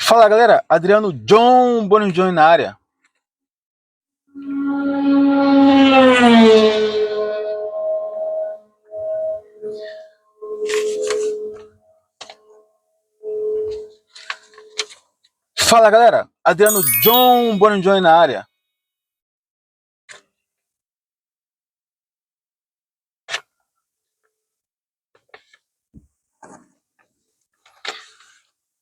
Fala galera, Adriano John Bonus John na área. Fala galera, Adriano John Bonus John na área.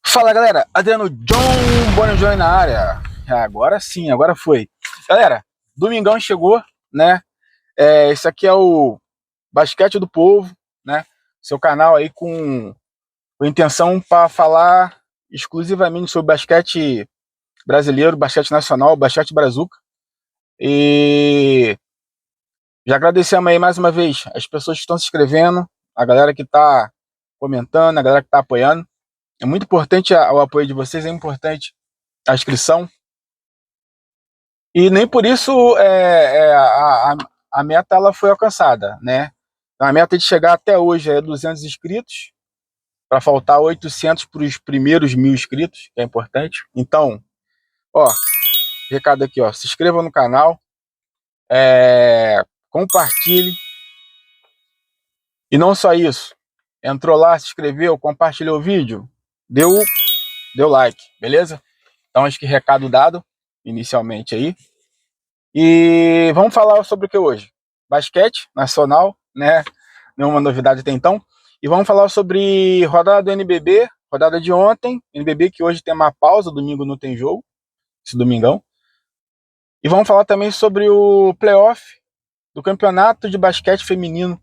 Fala galera, Adriano John Bonus John na área. Agora sim, agora foi. Galera, domingão chegou, né? Esse aqui é o Basquete do Povo, né? Seu canal aí com intenção para falar exclusivamente sobre basquete brasileiro, basquete nacional, basquete brazuca. E já agradecemos aí mais uma vez as pessoas que estão se inscrevendo, a galera que está comentando, a galera que está apoiando. É muito importante o apoio de vocês, é importante a inscrição. E nem por isso a meta ela foi alcançada, né? A meta de chegar até hoje é 200 inscritos, para faltar 800 para os primeiros 1.000 inscritos, que é importante. Então, ó, recado aqui, ó, se inscreva no canal, compartilhe. E não só isso, entrou lá, se inscreveu, compartilhou o vídeo, deu like, beleza? Então acho que recado dado inicialmente aí. E vamos falar sobre o que hoje? Basquete nacional, né? Nenhuma novidade até então. E vamos falar sobre rodada do NBB, rodada de ontem, NBB que hoje tem uma pausa, domingo não tem jogo, esse domingão. E vamos falar também sobre o playoff do campeonato de basquete feminino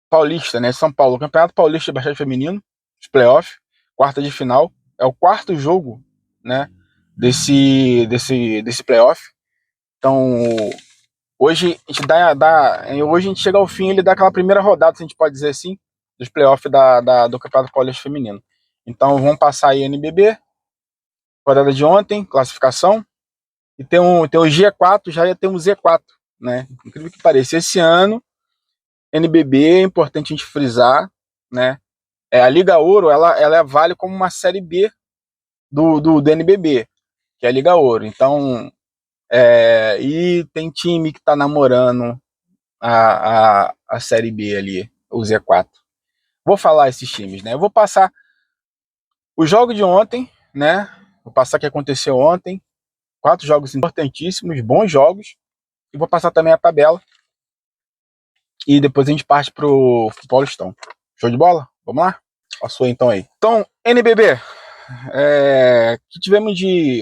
paulista, né? São Paulo, Campeonato Paulista de Basquete Feminino, os playoffs, quarta de final. É o quarto jogo, né? Desse playoff. Então, hoje a gente hoje a gente chega ao fim, ele dá aquela primeira rodada, se a gente pode dizer assim, dos playoffs do Campeonato Paulista Feminino. Então, vamos passar aí NBB, rodada de ontem, classificação, e tem o G4, já tem um Z4, né? Incrível que pareça. Esse ano, NBB é importante a gente frisar, né? A Liga Ouro, ela vale como uma série B do NBB, que é a Liga Ouro. Então, e tem time que tá namorando a série B ali, o Z4. Vou falar esses times, né? Eu vou passar o jogo de ontem, né? Vou passar o que aconteceu ontem. 4 jogos importantíssimos, bons jogos. E vou passar também a tabela. E depois a gente parte pro Paulistão. Show de bola? Vamos lá? Passou então aí. Então, NBB. Que tivemos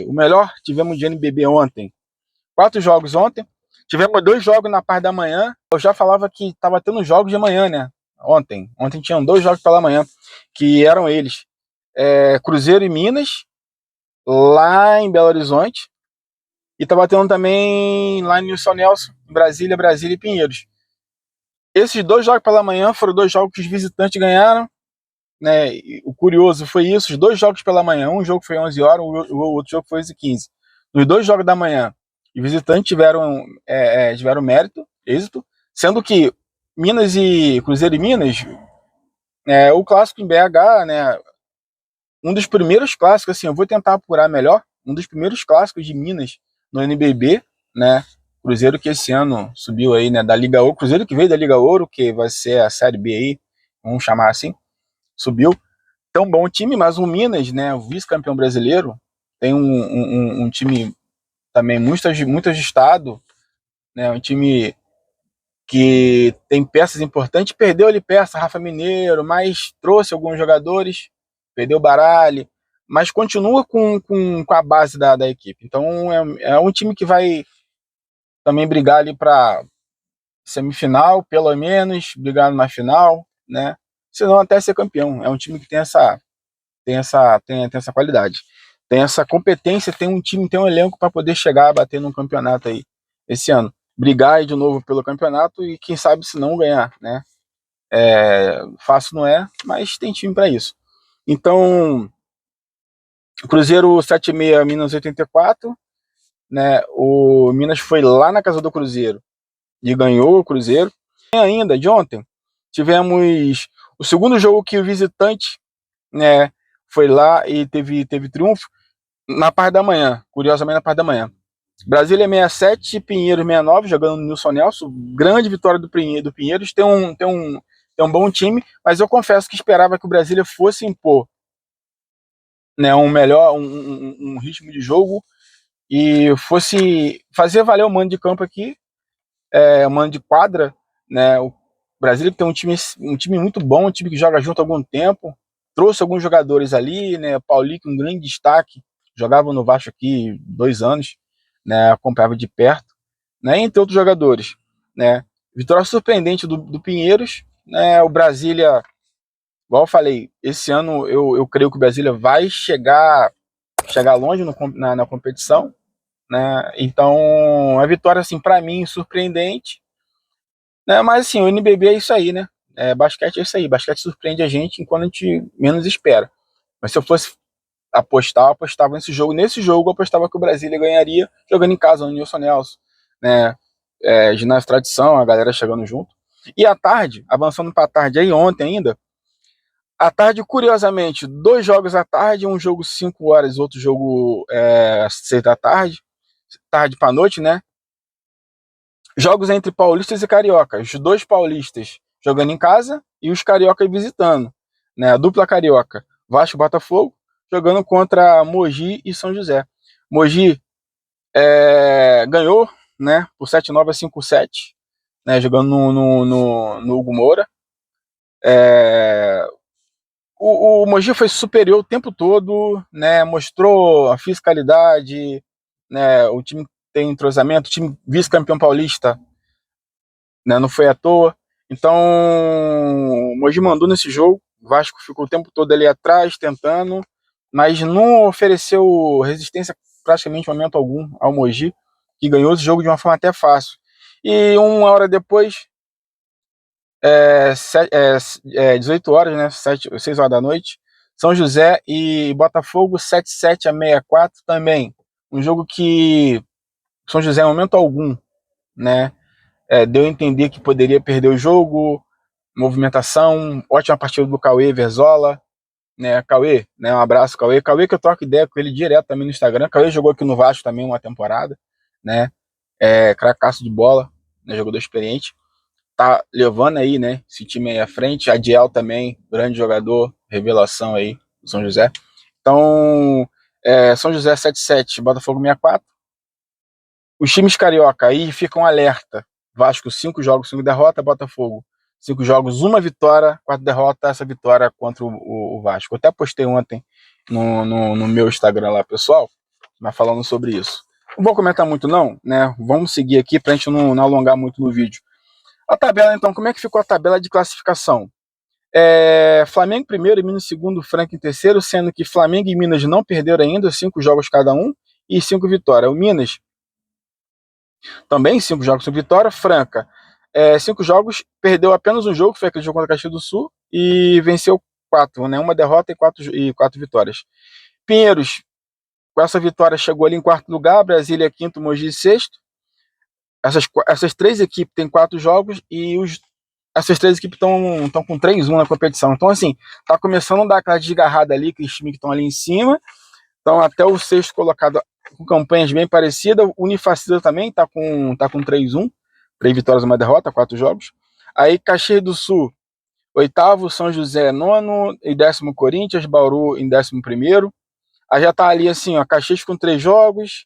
o melhor tivemos de NBB ontem. 4 jogos ontem. Tivemos 2 jogos na parte da manhã. Eu já falava que tava tendo jogos de manhã, né? Ontem tinham 2 jogos pela manhã, que eram eles. Cruzeiro e Minas, lá em Belo Horizonte. E tava tendo também lá em Nilson Nelson, Brasília e Pinheiros. Esses 2 jogos pela manhã foram 2 jogos que os visitantes ganharam, né? E o curioso foi isso, os 2 jogos pela manhã, um jogo foi 11 horas, o outro jogo foi 11h15. Nos 2 jogos da manhã, os visitantes tiveram mérito, êxito, sendo que Cruzeiro e Minas, o clássico em BH, né? Um dos primeiros clássicos, assim, eu vou tentar apurar melhor, um dos primeiros clássicos de Minas no NBB, né? Cruzeiro que esse ano subiu aí, né, da Liga Ouro, Cruzeiro que veio da Liga Ouro, que vai ser a Série B aí, vamos chamar assim, subiu. Tão bom time, mas o Minas, né, o vice-campeão brasileiro, tem um time também muito ajustado, né, um time que tem peças importantes, perdeu ali peça, Rafa Mineiro, mas trouxe alguns jogadores, perdeu o Baralho, mas continua com a base da equipe. Então é um time que vai também brigar ali para semifinal, pelo menos, brigar numa final, né? Se não até ser campeão. É um time que tem essa qualidade. Tem essa competência, tem um time, tem um elenco para poder chegar a bater num campeonato aí esse ano. Brigar aí de novo pelo campeonato e quem sabe se não ganhar, né? Fácil não é, mas tem time para isso. Então, Cruzeiro 76, Minas 84, né? O Minas foi lá na casa do Cruzeiro e ganhou o Cruzeiro. E ainda, de ontem, tivemos o segundo jogo que o visitante né? Foi lá e teve triunfo na parte da manhã, curiosamente na parte da manhã. Brasília 67, Pinheiros 69, jogando no Nilson Nelson. Grande vitória do Pinheiros. Tem um bom time, mas eu confesso que esperava que o Brasília fosse impor, né, um ritmo de jogo e fosse fazer valer o mando de campo aqui, o mando de quadra, né? O Brasília tem um time muito bom, um time que joga junto há algum tempo, trouxe alguns jogadores ali, né? Paulinho, um grande destaque, jogava no Vasco aqui 2 anos, né? Acompanhava de perto, né? Entre outros jogadores, né? Vitória surpreendente do Pinheiros, né? O Brasília, igual eu falei, esse ano eu creio que o Brasília vai chegar longe na competição, né? Então, a vitória, assim, para mim, surpreendente, né? Mas, assim, o NBB é isso aí, né? Basquete é isso aí. Basquete surpreende a gente enquanto a gente menos espera. Mas se eu fosse apostar, eu apostava nesse jogo. Nesse jogo, eu apostava que o Brasília ganharia jogando em casa, no Nilson Nelson, né? Ginásio Tradição, a galera chegando junto. E à tarde, avançando para a tarde aí, ontem ainda, à tarde, curiosamente, 2 jogos à tarde, um jogo 5 horas, outro jogo 6 da tarde, tarde para noite, né? Jogos entre paulistas e cariocas. Os 2 paulistas jogando em casa e os cariocas visitando, né? A dupla carioca, Vasco e Botafogo, jogando contra Mogi e São José. Mogi ganhou, né? Por 7-9 a 5-7, né? Jogando no Hugo Moura. O Mogi foi superior o tempo todo, né? Mostrou a fiscalidade, né? O time tem entrosamento, o time vice-campeão paulista, né? Não foi à toa. Então, o Mogi mandou nesse jogo. O Vasco ficou o tempo todo ali atrás, tentando, mas não ofereceu resistência praticamente em momento algum ao Mogi, que ganhou esse jogo de uma forma até fácil. E 1 hora depois, 18 horas, né? 6 horas da noite, São José e Botafogo, 77 a 64 também. Um jogo que São José, em momento algum, né? Deu a entender que poderia perder o jogo, movimentação, ótima partida do Cauê Verzola, né? Cauê, né? Um abraço, Cauê. Cauê, que eu troco ideia com ele direto também no Instagram. Cauê jogou aqui no Vasco também uma temporada, né? Cracaço de bola, né? Jogador experiente. Tá levando aí, né? Esse time aí à frente. Adiel também, grande jogador, revelação aí do São José. Então, São José 77, Botafogo 64. Os times carioca aí ficam alerta. Vasco 5 jogos, 5 derrotas. Botafogo 5 jogos, 1 vitória, 4 derrotas. Essa vitória contra o Vasco. Eu até postei ontem no meu Instagram lá, pessoal, mas falando sobre isso. Não vou comentar muito não, né? Vamos seguir aqui pra gente não alongar muito no vídeo. A tabela, então, como é que ficou a tabela de classificação? Flamengo primeiro, Minas segundo, Franca em terceiro, sendo que Flamengo e Minas não perderam ainda, 5 jogos cada um e 5 vitórias. O Minas também 5 jogos, 5 vitórias. Franca, 5 jogos, perdeu apenas um jogo, que foi aquele jogo contra a Caxias do Sul, e venceu 4, né? Uma derrota e 4 vitórias. Pinheiros, com essa vitória, chegou ali em quarto lugar, Brasília quinto, Mogi sexto. Essas 3 equipes têm 4 jogos e essas 3 equipes estão com 3-1 na competição. Então, assim, tá começando a dar aquela desgarrada ali, aqueles times que estão ali em cima. Então, até o sexto colocado com campanhas bem parecidas. O Unifacisa também tá com 3-1, 3 vitórias e 1 derrota, 4 jogos. Aí, Caxias do Sul, oitavo, São José, nono, e 10º Corinthians, Bauru em 11º. Aí já tá ali assim, ó, Caxias com 3 jogos,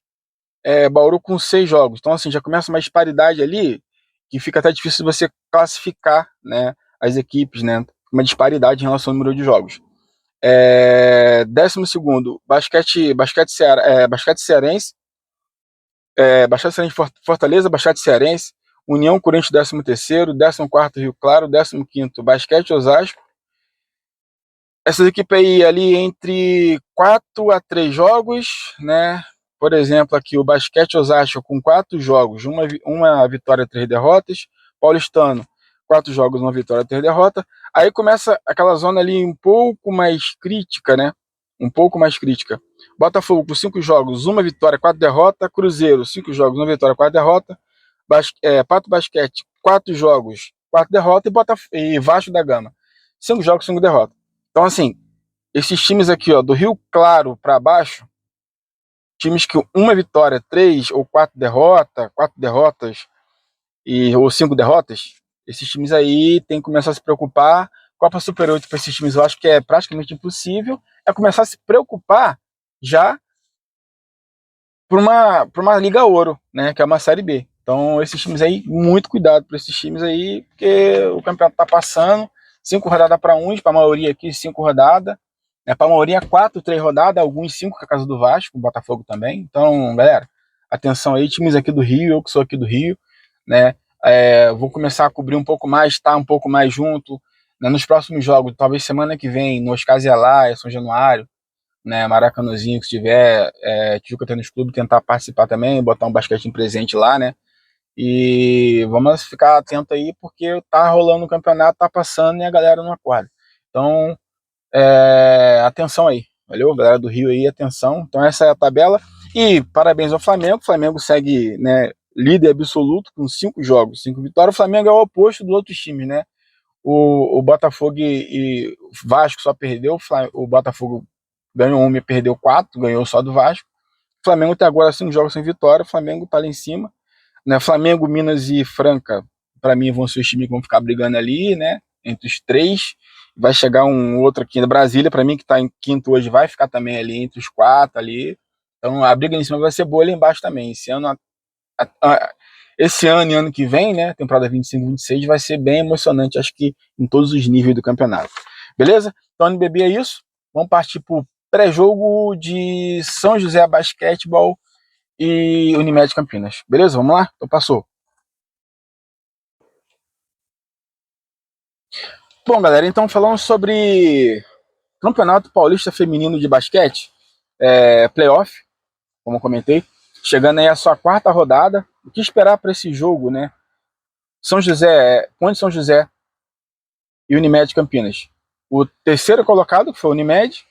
Bauru com 6 jogos. Então, assim, já começa uma disparidade ali que fica até difícil você classificar, né, as equipes, né? Uma disparidade em relação ao número de jogos. 12º, Basquete Cearense, Basquete Cearense Fortaleza, Basquete Cearense, União Corinthians 13º, 14º Rio Claro, 15º Basquete Osasco. Essas equipes aí ali entre 4 a 3 jogos, né? Por exemplo, aqui o Basquete Osasco com 4 jogos, uma vitória, 3 derrotas. Paulistano, 4 jogos, 1 vitória, 3 derrotas. Aí começa aquela zona ali um pouco mais crítica, né? Um pouco mais crítica. Botafogo com 5 jogos, 1 vitória, 4 derrotas. Cruzeiro, 5 jogos, 1 vitória, 4 derrotas. Pato Basquete, 4 jogos, 4 derrotas. E Vasco da Gama, 5 jogos, 5 derrotas. Então, assim, Esses times aqui, ó, do Rio Claro para baixo, times que uma vitória, 3 ou 4 derrotas ou 5 derrotas, esses times aí tem que começar a se preocupar. Copa Super 8 para esses times eu acho que é praticamente impossível. É começar a se preocupar já por uma Liga Ouro, né, que é uma Série B. Então, esses times aí, muito cuidado para esses times aí, porque o campeonato tá passando, 5 rodadas para uns, para a maioria aqui, 5 rodadas. Né, para a maioria, 4, 3 rodadas, alguns 5, que é a casa do Vasco, o Botafogo também. Então, galera, atenção aí, times aqui do Rio, eu que sou aqui do Rio, né, vou começar a cobrir um pouco mais, estar um pouco mais junto, né, nos próximos jogos, talvez semana que vem, no Oscar Zelá, São Januário, né, Maracanãzinho, se tiver, Tijuca Tênis Clube, tentar participar também, botar um basquete presente lá, né? E vamos ficar atento aí, porque tá rolando o campeonato, tá passando e a galera não acorda. Então, atenção aí, valeu? Galera do Rio aí, atenção. Então, essa é a tabela. E parabéns ao Flamengo. O Flamengo segue, né, líder absoluto com 5 jogos, 5 vitórias. O Flamengo é o oposto dos outros times, né? O Botafogo e o Vasco só perdeu, o Botafogo ganhou 1 e perdeu 4, ganhou só do Vasco. O Flamengo até agora 5 jogos sem vitória, o Flamengo tá lá em cima. Né? Flamengo, Minas e Franca, para mim, vão ser os times que vão ficar brigando ali, né? Entre os 3. Vai chegar um outro aqui da Brasília, para mim, que tá em quinto hoje, vai ficar também ali entre os 4 ali. Então a briga em cima vai ser boa ali embaixo também. Esse ano e ano que vem, né, temporada 25-26, vai ser bem emocionante, acho que em todos os níveis do campeonato. Beleza? Então, NBB é isso. Vamos partir para o pré-jogo de São José Basquetebol e Unimed Campinas. Beleza? Vamos lá? Então passou. Bom, galera, então falando sobre Campeonato Paulista Feminino de Basquete, playoff, como eu comentei, chegando aí a sua quarta rodada. O que esperar para esse jogo, né? São José, Ponte São José e Unimed Campinas. O terceiro colocado, que foi o Unimed,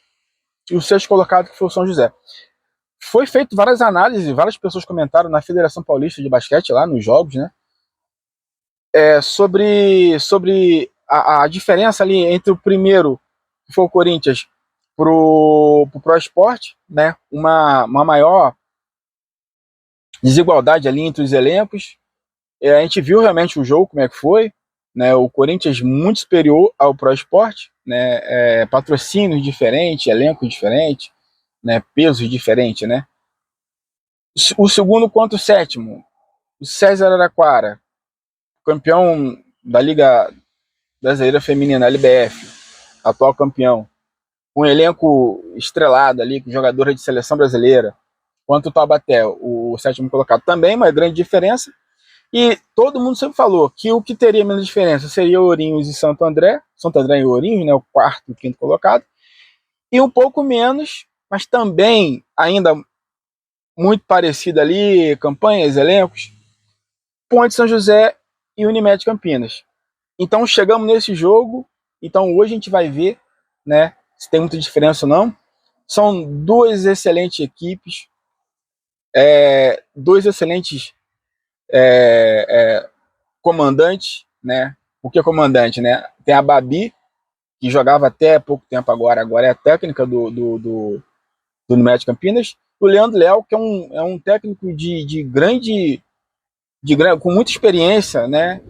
e o sexto colocado, que foi o São José. Foi feito várias análises, várias pessoas comentaram na Federação Paulista de Basquete, lá nos jogos, né? Sobre a diferença ali entre o primeiro, que foi o Corinthians, pro Pro Esporte, né? Uma maior desigualdade ali entre os elencos. A gente viu realmente o jogo, como é que foi, né? O Corinthians muito superior ao Pro Esporte, né? Patrocínios diferentes, elenco diferente, né? Pesos diferentes, né? O segundo contra o sétimo, o César Araquara, campeão da Liga Brasileira Feminina, LBF, atual campeão, com um elenco estrelado ali, com jogadora de seleção brasileira, quanto o Taubaté, o sétimo colocado, também uma grande diferença. E todo mundo sempre falou que o que teria menos diferença seria Ourinhos e Santo André e Ourinhos, né, o quarto e o quinto colocado, e um pouco menos, mas também ainda muito parecido ali, campanhas, elencos, Ponte São José e Unimed Campinas. Então chegamos nesse jogo, então hoje a gente vai ver, né, se tem muita diferença ou não. São duas excelentes equipes, dois excelentes comandantes, né? O que é comandante, né? Tem a Babi, que jogava até pouco tempo agora é a técnica do Unimed Campinas. O Leandro Léo, que é um técnico com muita experiência, né?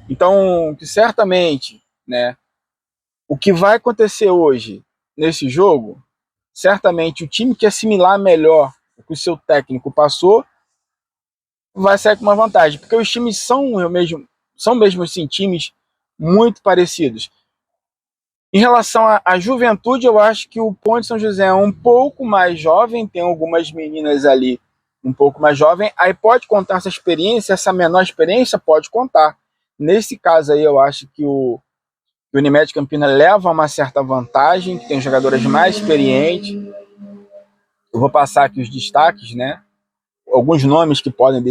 Então, que certamente, né? O que vai acontecer hoje nesse jogo, certamente o time que assimilar melhor o que o seu técnico passou vai sair com uma vantagem, porque os times são mesmo assim, times muito parecidos. Em relação à juventude, eu acho que o Ponte São José é um pouco mais jovem, tem algumas meninas ali um pouco mais jovem, aí pode contar essa experiência, essa menor experiência pode contar. Nesse caso aí, eu acho que o Unimed Campinas leva uma certa vantagem, que tem jogadoras mais experientes. Eu vou passar aqui os destaques, né? Alguns nomes que podem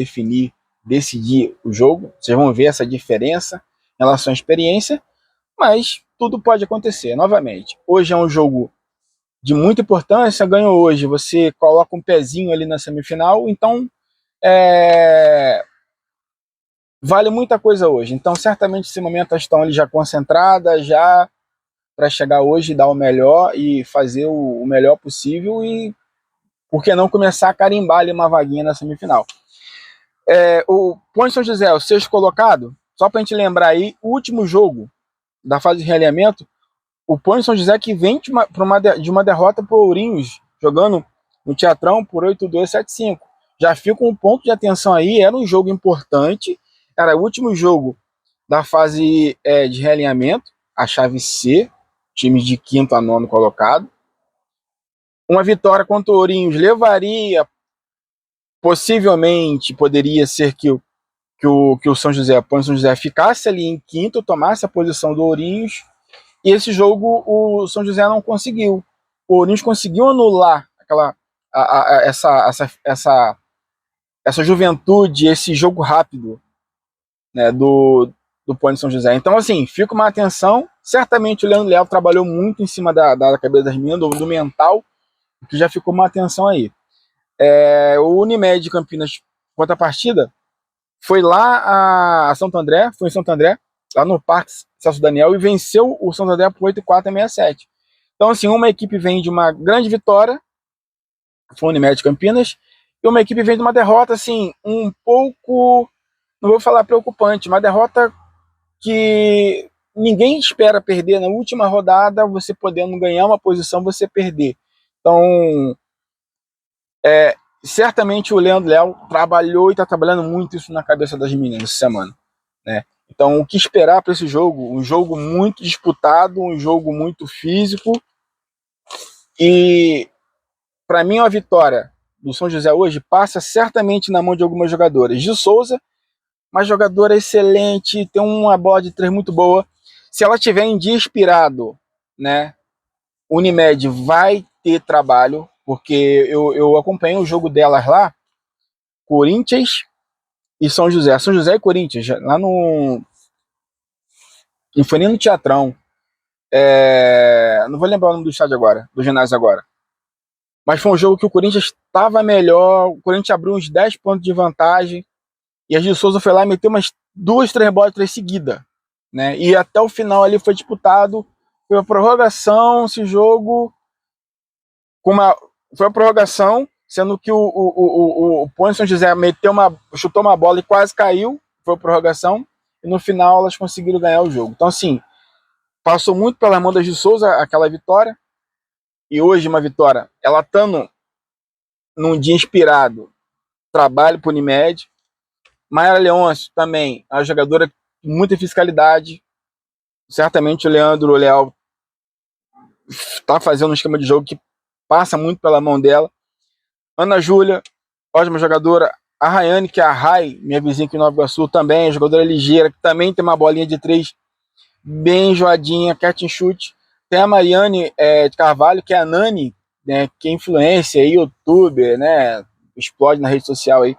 decidir o jogo. Vocês vão ver essa diferença em relação à experiência, mas tudo pode acontecer. Novamente, hoje é um jogo de muita importância, ganhou hoje, você coloca um pezinho ali na semifinal, então vale muita coisa hoje. Então, certamente, esse momento estão ali já concentradas, já para chegar hoje e dar o melhor e fazer o melhor possível e, por que não, começar a carimbar ali uma vaguinha na semifinal. O Pônio São José, o sexto colocado, só para a gente lembrar aí, o último jogo da fase de realinhamento, o Pônio São José que vem de uma derrota para o Ourinhos, jogando no Teatrão por 8-2, 7-5. Já fica um ponto de atenção aí, era um jogo importante, era o último jogo da fase de realinhamento, a chave C, times de quinto a nono colocado. Uma vitória contra o Ourinhos levaria, possivelmente, poderia ser que o São José, o São José ficasse ali em quinto, tomasse a posição do Ourinhos, e esse jogo o São José não conseguiu. O Ourinhos conseguiu anular essa juventude, esse jogo rápido, né, do Pônio São José. Então, assim, fica uma atenção. Certamente o Leandro Leal trabalhou muito em cima da cabeça das meninas, do mental, que já ficou uma atenção aí. O Unimed de Campinas, quanto à partida, foi lá a Santo André, foi em Santo André, lá no Parque Celso Daniel, e venceu o Santo André por 8-4 a 6-7. Então, assim, uma equipe vem de uma grande vitória, foi o Unimed de Campinas, e uma equipe vem de uma derrota, assim, um pouco, não vou falar preocupante, uma derrota que ninguém espera perder na última rodada, você podendo ganhar uma posição, você perder. Então, certamente o Leandro Leal trabalhou e está trabalhando muito isso na cabeça das meninas essa semana, né? Então, o que esperar para esse jogo? Um jogo muito disputado, um jogo muito físico, e para mim a vitória do São José hoje passa certamente na mão de algumas jogadoras. De Souza, uma jogadora excelente, tem uma bola de três muito boa. Se ela tiver em dia inspirado, né, Unimed vai ter trabalho, porque eu acompanhei o jogo delas lá, Corinthians e São José. São José e Corinthians, lá no... Não foi nem no Teatrão. Não vou lembrar o nome do estádio agora, do ginásio agora. Mas foi um jogo que o Corinthians estava melhor, o Corinthians abriu uns 10 pontos de vantagem, e a Gil Souza foi lá e meteu umas 2, 3 bolas, 3 seguidas, né? E até o final ali foi disputado, foi a prorrogação, esse jogo, foi a prorrogação, sendo que o Pônio São José chutou uma bola e quase caiu, foi a prorrogação, e no final elas conseguiram ganhar o jogo. Então, assim, passou muito pela mão da Gil Souza aquela vitória, e hoje uma vitória, ela estando num dia inspirado, trabalho para o Unimed. Mayara Leôncio também, a jogadora de muita fiscalidade, certamente o Leandro Leal está fazendo um esquema de jogo que passa muito pela mão dela. Ana Júlia, ótima jogadora. A Rayane, que é a Rai, minha vizinha aqui em Nova Iguaçu, também, jogadora ligeira, que também tem uma bolinha de 3 bem enjoadinha, catch and shoot. Tem a Mariane de Carvalho, que é a Nani, né, que é influência, youtuber, né, explode na rede social aí,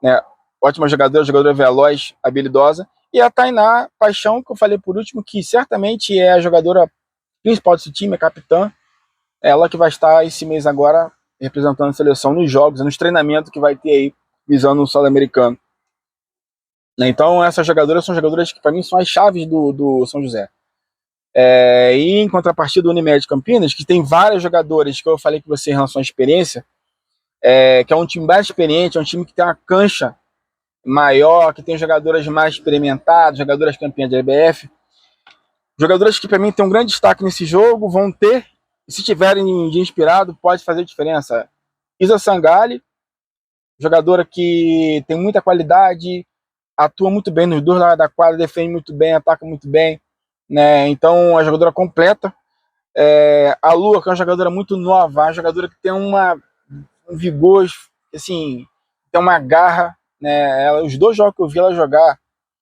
né, ótima jogadora veloz, habilidosa. E a Tainá Paixão, que eu falei por último, que certamente é a jogadora principal desse time, a capitã, ela que vai estar esse mês agora representando a seleção nos jogos, nos treinamentos que vai ter aí, visando o Sul-Americano. Então essas jogadoras são jogadoras que para mim são as chaves do São José. E em contrapartida do Unimed Campinas, que tem várias jogadoras que eu falei com você em relação à experiência, que é um time mais experiente, é um time que tem uma cancha maior, que tem jogadoras mais experimentadas, jogadoras campeãs da EBF, jogadoras que para mim tem um grande destaque nesse jogo, vão ter, e se tiverem de inspirado, pode fazer diferença. Isa Sangali, jogadora que tem muita qualidade, atua muito bem nos dois lados da quadra, defende muito bem, ataca muito bem, né? Então, a jogadora completa. A Lua, que é uma jogadora muito nova, uma jogadora que tem um vigor, assim, tem uma garra, né? Os dois jogos que eu vi ela jogar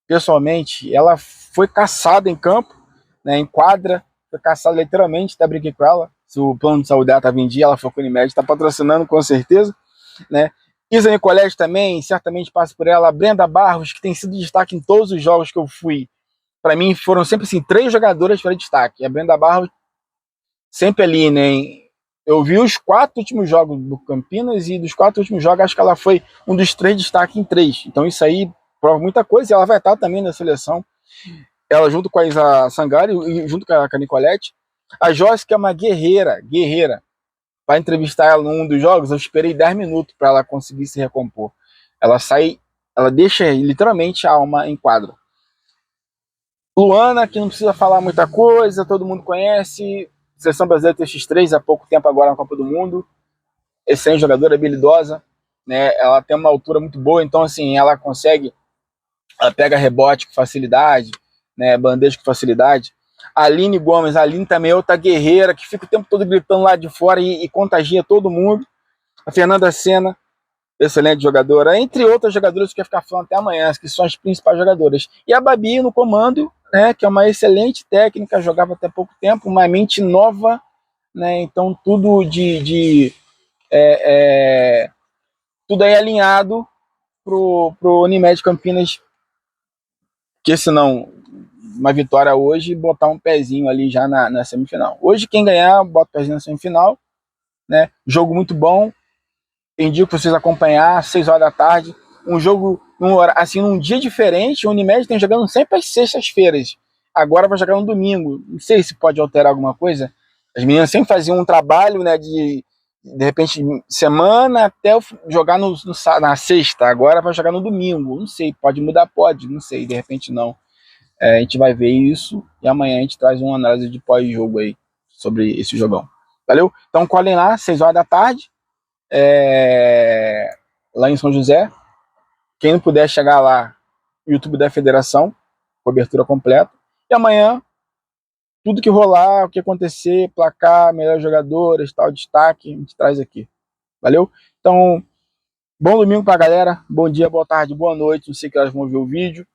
pessoalmente, ela foi caçada em campo, né, em quadra, foi caçada literalmente, até brinquei com ela, se o plano de saúde dela estava em dia, ela foi com o Unimed, está patrocinando com certeza, né? Isa Nicolete também, certamente passa por ela. A Brenda Barros, que tem sido destaque em todos os jogos que eu fui, para mim foram sempre assim, 3 jogadoras para destaque. A Brenda Barros sempre ali, né? Eu vi os 4 últimos jogos do Campinas, e dos 4 últimos jogos acho que ela foi um dos 3 destaques em 3. Então isso aí prova muita coisa, e ela vai estar também na seleção. Ela junto com a Isa Sangari e junto com a Nicolete, A Joyce, que é uma guerreira, para entrevistar ela num dos jogos, eu esperei 10 minutos para ela conseguir se recompor. Ela sai, ela deixa literalmente a alma em quadro. Luana, que não precisa falar muita coisa, todo mundo conhece. Seleção brasileira TX3 há pouco tempo agora na Copa do Mundo. Excelente jogadora, habilidosa, né? Ela tem uma altura muito boa, então assim, ela pega rebote com facilidade, né? Bandeja com facilidade. A Aline Gomes, a Aline também é outra guerreira que fica o tempo todo gritando lá de fora e contagia todo mundo. A Fernanda Senna, excelente jogadora, entre outras jogadoras que eu ia ficar falando até amanhã, que são as principais jogadoras. E a Babi no comando, né, que é uma excelente técnica, jogava até pouco tempo, uma mente nova, né, então tudo tudo aí alinhado pro Unimed Campinas, que senão uma vitória hoje e botar um pezinho ali já na semifinal. Hoje quem ganhar, bota o pezinho na semifinal, né, jogo muito bom, indico vocês acompanhar, 6 horas da tarde, um jogo assim, num dia diferente. O Unimed tem jogando sempre às sextas-feiras, agora vai jogar no domingo, não sei se pode alterar alguma coisa. As meninas sempre faziam um trabalho, né, de repente semana até jogar na sexta, agora vai jogar no domingo, não sei, pode mudar, pode, não sei, de repente não. A gente vai ver isso e amanhã a gente traz uma análise de pós-jogo aí sobre esse jogão. Valeu? Então colhem lá, 6 horas da tarde, lá em São José. Quem não puder chegar lá, YouTube da Federação, cobertura completa. E amanhã, tudo que rolar, o que acontecer, placar, melhores jogadores, tal, destaque, a gente traz aqui. Valeu? Então, bom domingo pra galera. Bom dia, boa tarde, boa noite. Não sei que elas vão ver o vídeo.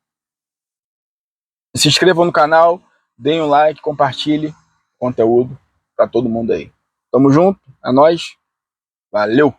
Se inscrevam no canal, deem um like, compartilhe o conteúdo pra todo mundo aí. Tamo junto, é nóis. Valeu!